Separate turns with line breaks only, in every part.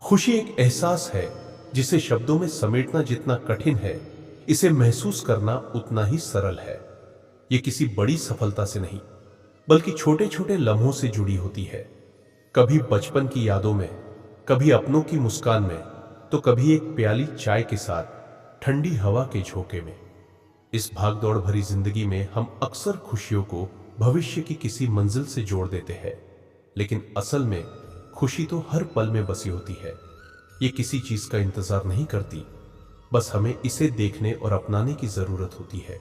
खुशी एक एहसास है जिसे शब्दों में समेटना जितना कठिन है, इसे महसूस करना उतना ही सरल है। ये किसी बड़ी सफलता से नहीं, बल्कि छोटे छोटे लम्हों से जुड़ी होती है। कभी बचपन की यादों में, कभी अपनों की मुस्कान में, तो कभी एक प्याली चाय के साथ ठंडी हवा के झोंके में। इस भागदौड़ भरी जिंदगी में हम अक्सर खुशियों को भविष्य की किसी मंजिल से जोड़ देते हैं, लेकिन असल में खुशी तो हर पल में बसी होती है। ये किसी चीज का इंतजार नहीं करती, बस हमें इसे देखने और अपनाने की जरूरत होती है।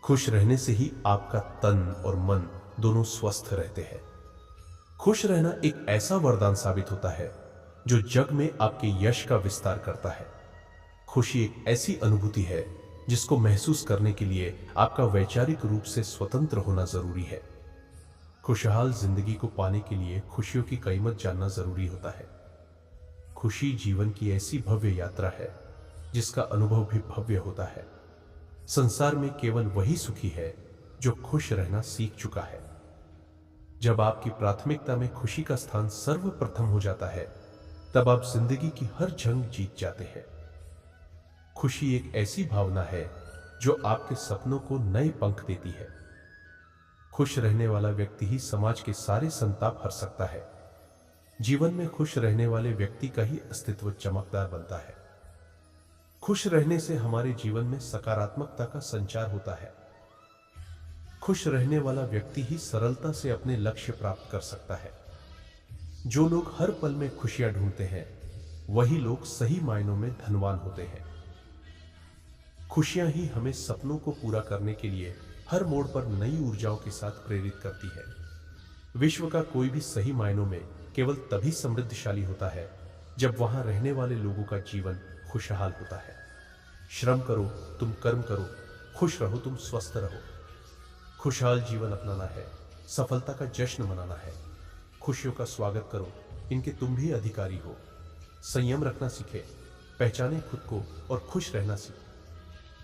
खुश रहने से ही आपका तन और मन दोनों स्वस्थ रहते हैं। खुश रहना एक ऐसा वरदान साबित होता है जो जग में आपके यश का विस्तार करता है। खुशी एक ऐसी अनुभूति है जिसको महसूस करने के लिए आपका वैचारिक रूप से स्वतंत्र होना जरूरी है। खुशहाल जिंदगी को पाने के लिए खुशियों की कीमत जानना जरूरी होता है। खुशी जीवन की ऐसी भव्य यात्रा है जिसका अनुभव भी भव्य होता है। संसार में केवल वही सुखी है जो खुश रहना सीख चुका है। जब आपकी प्राथमिकता में खुशी का स्थान सर्वप्रथम हो जाता है, तब आप जिंदगी की हर जंग जीत जाते हैं। खुशी एक ऐसी भावना है जो आपके सपनों को नए पंख देती है। खुश रहने वाला व्यक्ति ही समाज के सारे संताप हर सकता है। जीवन में खुश रहने वाले व्यक्ति का ही अस्तित्व चमकदार बनता है। खुश रहने से हमारे जीवन में सकारात्मकता का संचार होता है। खुश रहने वाला व्यक्ति ही सरलता से अपने लक्ष्य प्राप्त कर सकता है। जो लोग हर पल में खुशियां ढूंढते हैं, वही लोग सही मायनों में धनवान होते हैं। खुशियां ही हमें सपनों को पूरा करने के लिए हर मोड़ पर नई ऊर्जाओं के साथ प्रेरित करती है। विश्व का कोई भी सही मायनों में केवल तभी समृद्धशाली होता है जब वहां रहने वाले लोगों का जीवन खुशहाल होता है। श्रम करो, तुम कर्म करो, खुश रहो, तुम स्वस्थ रहो। खुशहाल जीवन अपनाना है, सफलता का जश्न मनाना है। खुशियों का स्वागत करो, इनके तुम भी अधिकारी हो। संयम रखना सीखे, पहचाने खुद को और खुश रहना सीखे।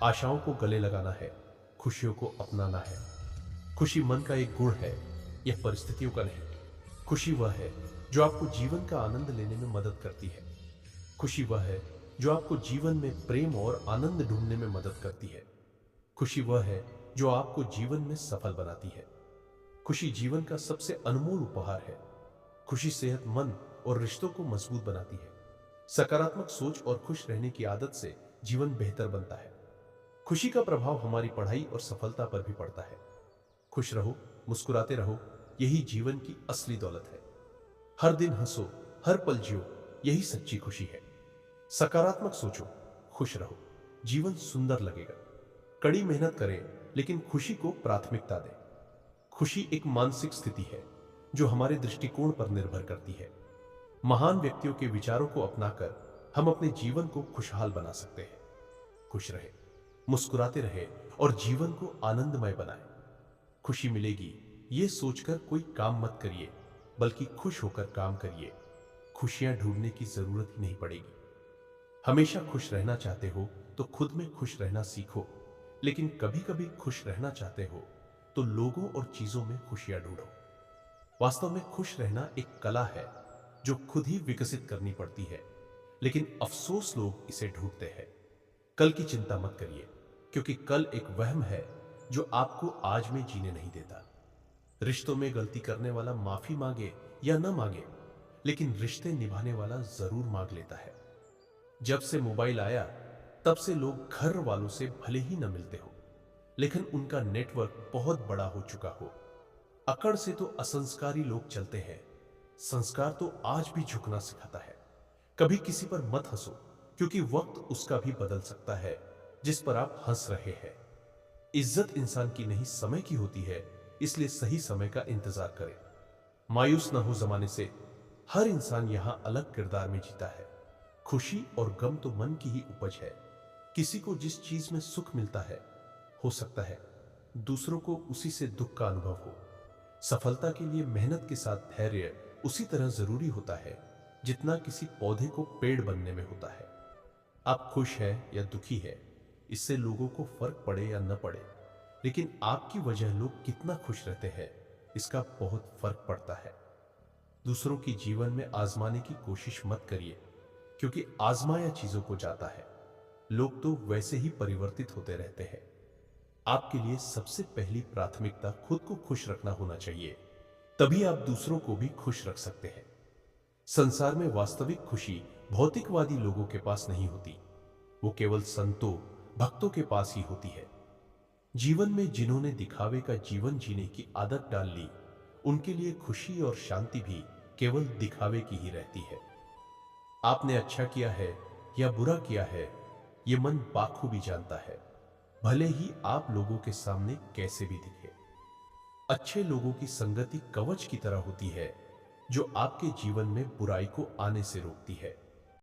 आशाओं को गले लगाना है, खुशियों को अपनाना है। खुशी मन का एक गुण है, यह परिस्थितियों का नहीं। खुशी वह है जो आपको जीवन का आनंद लेने में मदद करती है। खुशी वह है जो आपको जीवन में प्रेम और आनंद ढूंढने में मदद करती है। खुशी वह है जो आपको जीवन में सफल बनाती है। खुशी जीवन का सबसे अनमोल उपहार है। खुशी सेहत, मन और रिश्तों को मजबूत बनाती है। सकारात्मक सोच और खुश रहने की आदत से जीवन बेहतर बनता है। खुशी का प्रभाव हमारी पढ़ाई और सफलता पर भी पड़ता है। खुश रहो, मुस्कुराते रहो, यही जीवन की असली दौलत है। हर दिन हंसो, हर पल जियो, यही सच्ची खुशी है। सकारात्मक सोचो, खुश रहो, जीवन सुंदर लगेगा। कड़ी मेहनत करें, लेकिन खुशी को प्राथमिकता दें। खुशी एक मानसिक स्थिति है जो हमारे दृष्टिकोण पर निर्भर करती है। महान व्यक्तियों के विचारों को अपनाकर हम अपने जीवन को खुशहाल बना सकते हैं। खुश रहे, मुस्कुराते रहे और जीवन को आनंदमय बनाएं। खुशी मिलेगी ये सोचकर कोई काम मत करिए, बल्कि खुश होकर काम करिए। खुशियां ढूंढने की जरूरत ही नहीं पड़ेगी। हमेशा खुश रहना चाहते हो तो खुद में खुश रहना सीखो, लेकिन कभी कभी खुश रहना चाहते हो तो लोगों और चीजों में खुशियां ढूंढो। वास्तव में खुश रहना एक कला है जो खुद ही विकसित करनी पड़ती है, लेकिन अफसोस लोग इसे ढूंढते हैं। कल की चिंता मत करिए, क्योंकि कल एक वहम है जो आपको आज में जीने नहीं देता। रिश्तों में गलती करने वाला माफी मांगे या न मांगे, लेकिन रिश्ते निभाने वाला जरूर मांग लेता है। जब से मोबाइल आया, तब से लोग घर वालों से भले ही न मिलते हो, लेकिन उनका नेटवर्क बहुत बड़ा हो चुका हो। अकड़ से तो असंस्कारी लोग चलते हैं, संस्कार तो आज भी झुकना सिखाता है। कभी किसी पर मत हंसो, क्योंकि वक्त उसका भी बदल सकता है जिस पर आप हंस रहे हैं। इज्जत इंसान की नहीं, समय की होती है, इसलिए सही समय का इंतजार करें। मायूस ना हो जमाने से, हर इंसान यहां अलग किरदार में जीता है। खुशी और गम तो मन की ही उपज है। किसी को जिस चीज में सुख मिलता है, हो सकता है दूसरों को उसी से दुख का अनुभव हो। सफलता के लिए मेहनत के साथ धैर्य उसी तरह जरूरी होता है जितना किसी पौधे को पेड़ बनने में होता है। आप खुश है या दुखी है, इससे लोगों को फर्क पड़े या न पड़े, लेकिन आपकी वजह लोग कितना खुश रहते हैं, इसका बहुत फर्क पड़ता है। दूसरों की जीवन में आजमाने की कोशिश मत करिए, क्योंकि आजमाया चीजों को जाता है। लोग तो वैसे ही परिवर्तित होते रहते हैं। आपके लिए सबसे पहली प्राथमिकता खुद को खुश रखना होना चाहिए, तभी आप दूसरों को भी खुश रख सकते हैं। संसार में वास्तविक खुशी भौतिकवादी लोगों के पास नहीं होती, वो केवल संतों, भक्तों के पास ही होती है। जीवन में जिन्होंने दिखावे का जीवन जीने की आदत डाल ली, उनके लिए खुशी और शांति भी केवल दिखावे की ही रहती है। आपने अच्छा किया है या बुरा किया है, ये मन बाखूबी जानता है, भले ही आप लोगों के सामने कैसे भी दिखे। अच्छे लोगों की संगति कवच की तरह होती है, जो आपके जीवन में बुराई को आने से रोकती है।